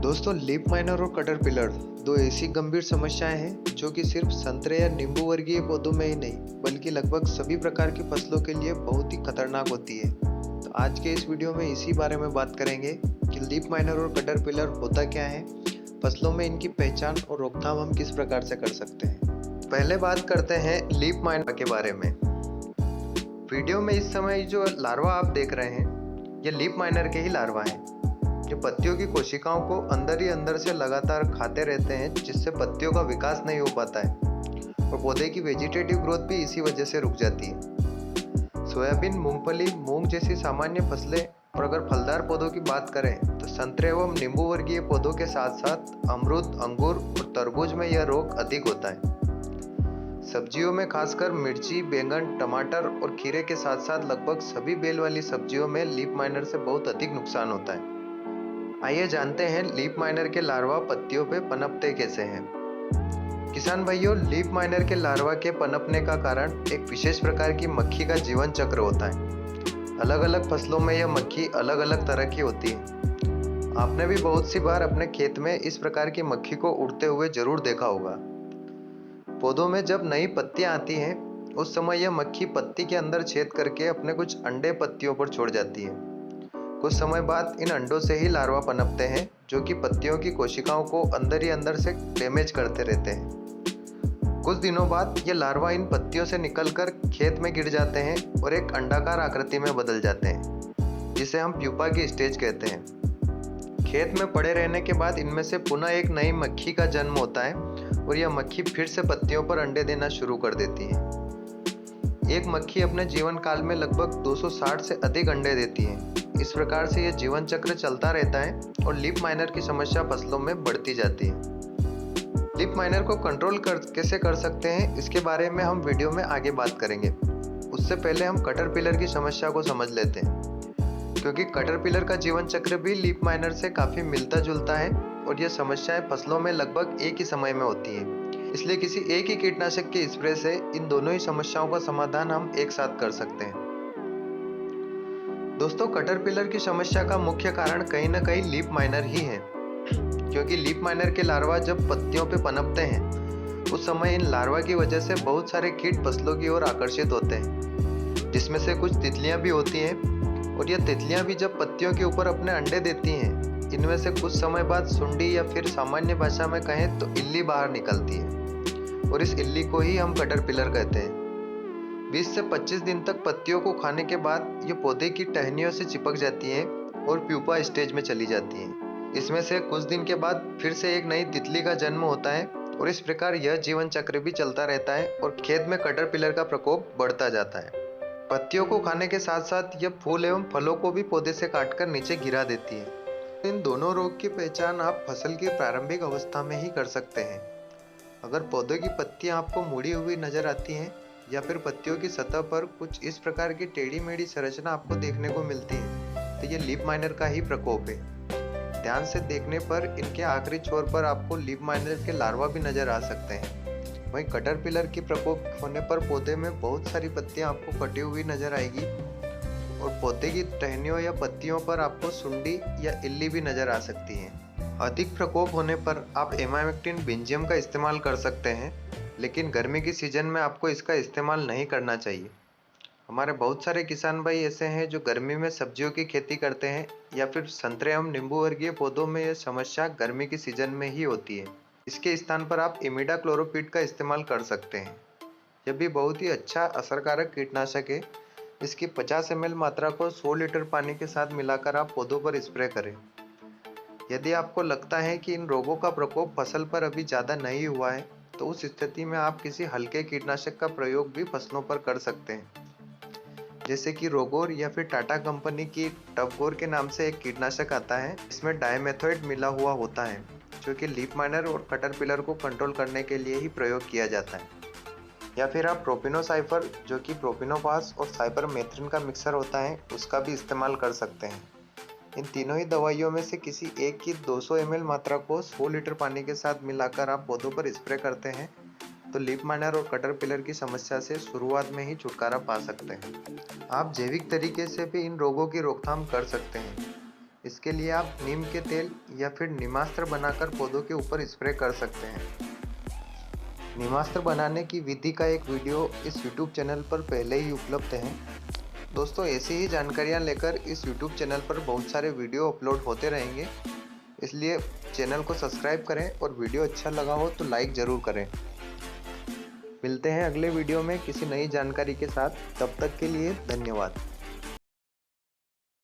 दोस्तों, leaf miner और कटरपिलर दो ऐसी गंभीर समस्याएं हैं जो कि सिर्फ संतरे या नींबू वर्गीय पौधों में ही नहीं बल्कि लगभग सभी प्रकार की फसलों के लिए बहुत ही खतरनाक होती है। तो आज के इस वीडियो में इसी बारे में बात करेंगे कि लीफ माइनर और कटरपिलर होता क्या है, फसलों में इनकी पहचान और रोकथाम हम किस प्रकार से कर सकते हैं। पहले बात करते हैं लीफ माइनर के बारे में। वीडियो में इस समय जो लार्वा आप देख रहे हैं ये लीफ माइनर के ही लार्वा हैं, जो पत्तियों की कोशिकाओं को अंदर ही अंदर से लगातार खाते रहते हैं, जिससे पत्तियों का विकास नहीं हो पाता है और पौधे की वेजिटेटिव ग्रोथ भी इसी वजह से रुक जाती है। सोयाबीन, मूंगफली, मूंग जैसी सामान्य फसलें और अगर फलदार पौधों की बात करें तो संतरे एवं नींबू वर्गीय पौधों के साथ साथ अमरूद, अंगूर और तरबूज में यह रोग अधिक होता है। सब्जियों में खासकर मिर्ची, बैंगन, टमाटर और खीरे के साथ साथ लगभग सभी बेल वाली सब्जियों में लीफ माइनर से बहुत अधिक नुकसान होता है। आइए जानते हैं लीफ माइनर के लार्वा पत्तियों पे पनपते कैसे हैं। किसान भाइयों, लीफ माइनर के लार्वा के पनपने का कारण एक विशेष प्रकार की मक्खी का जीवन चक्र होता है। अलग अलग फसलों में यह मक्खी अलग अलग तरह की होती है। आपने भी बहुत सी बार अपने खेत में इस प्रकार की मक्खी को उड़ते हुए जरूर देखा होगा। पौधों में जब नई पत्तियां आती हैं उस समय यह मक्खी पत्ती के अंदर छेद करके अपने कुछ अंडे पत्तियों पर छोड़ जाती है। कुछ समय बाद इन अंडों से ही लार्वा पनपते हैं, जो कि पत्तियों की कोशिकाओं को अंदर ही अंदर से डैमेज करते रहते हैं। कुछ दिनों बाद ये लार्वा इन पत्तियों से निकलकर खेत में गिर जाते हैं और एक अंडाकार आकृति में बदल जाते हैं, जिसे हम प्यूपा की स्टेज कहते हैं। खेत में पड़े रहने के बाद इनमें से पुनः एक नई मक्खी का जन्म होता है और यह मक्खी फिर से पत्तियों पर अंडे देना शुरू कर देती है। एक मक्खी अपने जीवन काल में लगभग 260 से अधिक अंडे देती है। इस प्रकार से यह जीवन चक्र चलता रहता है और लीफ माइनर की समस्या फसलों में बढ़ती जाती है। लीफ माइनर को कंट्रोल कैसे कर सकते हैं, इसके बारे में हम वीडियो में आगे बात करेंगे। उससे पहले हम कटरपिलर की समस्या को समझ लेते हैं, क्योंकि कटरपिलर का जीवन चक्र भी लीफ माइनर से काफी मिलता जुलता है और यह समस्याएं फसलों में लगभग एक ही समय में होती है। इसलिए किसी एक ही कीटनाशक के स्प्रे से इन दोनों ही समस्याओं का समाधान हम एक साथ कर सकते हैं। दोस्तों, कटरपिलर की समस्या का मुख्य कारण कहीं न कहीं लीफ माइनर ही है, क्योंकि लीफ माइनर के लार्वा जब पत्तियों पे पनपते हैं उस समय इन लार्वा की वजह से बहुत सारे कीट फसलों की ओर आकर्षित होते हैं, जिसमें से कुछ तितलियां भी होती हैं। और यह तितलियां भी जब पत्तियों के ऊपर अपने अंडे देती हैं, इनमें से कुछ समय बाद सुंडी या फिर सामान्य भाषा में कहें तो इल्ली बाहर निकलती है और इस इल्ली को ही हम कटरपिलर कहते हैं। 20 से 25 दिन तक पत्तियों को खाने के बाद ये पौधे की टहनियों से चिपक जाती हैं और प्यूपा स्टेज में चली जाती हैं। इसमें से कुछ दिन के बाद फिर से एक नई तितली का जन्म होता है और इस प्रकार यह जीवन चक्र भी चलता रहता है और खेत में कटरपिलर का प्रकोप बढ़ता जाता है। पत्तियों को खाने के साथ साथ यह फूल एवं फलों को भी पौधे से काटकर नीचे गिरा देती है। इन दोनों रोग की पहचान आप फसल की प्रारंभिक अवस्था में ही कर सकते हैं। अगर पौधे की पत्तियां आपको मुड़ी हुई नजर आती हैं या फिर पत्तियों की सतह पर कुछ इस प्रकार की टेढ़ी मेढ़ी संरचना आपको देखने को मिलती है तो ये लीफ माइनर का ही प्रकोप है। ध्यान से देखने पर इनके आखिरी छोर पर आपको लीफ माइनर के लार्वा भी नजर आ सकते हैं। वहीं कटरपिलर की प्रकोप होने पर पौधे में बहुत सारी पत्तियां आपको कटी हुई नजर आएगी और पौधे की टहनियों या पत्तियों पर आपको सुंडी या इल्ली भी नजर आ सकती है। अधिक प्रकोप होने पर आप इमामेक्टिन बेंजियम का इस्तेमाल कर सकते हैं, लेकिन गर्मी की सीजन में आपको इसका इस्तेमाल नहीं करना चाहिए। हमारे बहुत सारे किसान भाई ऐसे हैं जो गर्मी में सब्जियों की खेती करते हैं या फिर संतरे एवं नींबू वर्गीय पौधों में यह समस्या गर्मी की सीजन में ही होती है। इसके स्थान पर आप इमिडाक्लोरोपिड का इस्तेमाल कर सकते हैं। यह भी बहुत ही अच्छा असरकारक कीटनाशक है। इसकी 50 ml मात्रा को 100 लीटर पानी के साथ मिलाकर आप पौधों पर स्प्रे करें। यदि आपको लगता है कि इन रोगों का प्रकोप फसल पर अभी ज़्यादा नहीं हुआ है तो उस स्थिति में आप किसी हल्के कीटनाशक का प्रयोग भी फसलों पर कर सकते हैं, जैसे कि रोगोर या फिर टाटा कंपनी की टफगोर के नाम से एक कीटनाशक आता है। इसमें डाइमेथोएट मिला हुआ होता है, जो कि लीफ माइनर और कटरपिलर को कंट्रोल करने के लिए ही प्रयोग किया जाता है। या फिर आप प्रोपिनोसाइफर, जो कि प्रोपिनोपास और साइपरमेथ्रिन का मिक्सर होता है, उसका भी इस्तेमाल कर सकते हैं। इन तीनों ही दवाइयों में से किसी एक की 200 ml मात्रा को 100 लीटर पानी के साथ मिलाकर आप पौधों पर स्प्रे करते हैं तो लीफ माइनर और कटरपिलर की समस्या से शुरुआत में ही छुटकारा पा सकते हैं। आप जैविक तरीके से भी इन रोगों की रोकथाम कर सकते हैं। इसके लिए आप नीम के तेल या फिर नीमास्त्र बनाकर पौधों के ऊपर स्प्रे कर सकते हैं। नीमास्त्र बनाने की विधि का एक वीडियो इस YouTube चैनल पर पहले ही उपलब्ध है। दोस्तों, ऐसी ही जानकारियाँ लेकर इस YouTube चैनल पर बहुत सारे वीडियो अपलोड होते रहेंगे, इसलिए चैनल को सब्सक्राइब करें और वीडियो अच्छा लगा हो तो लाइक ज़रूर करें। मिलते हैं अगले वीडियो में किसी नई जानकारी के साथ। तब तक के लिए धन्यवाद।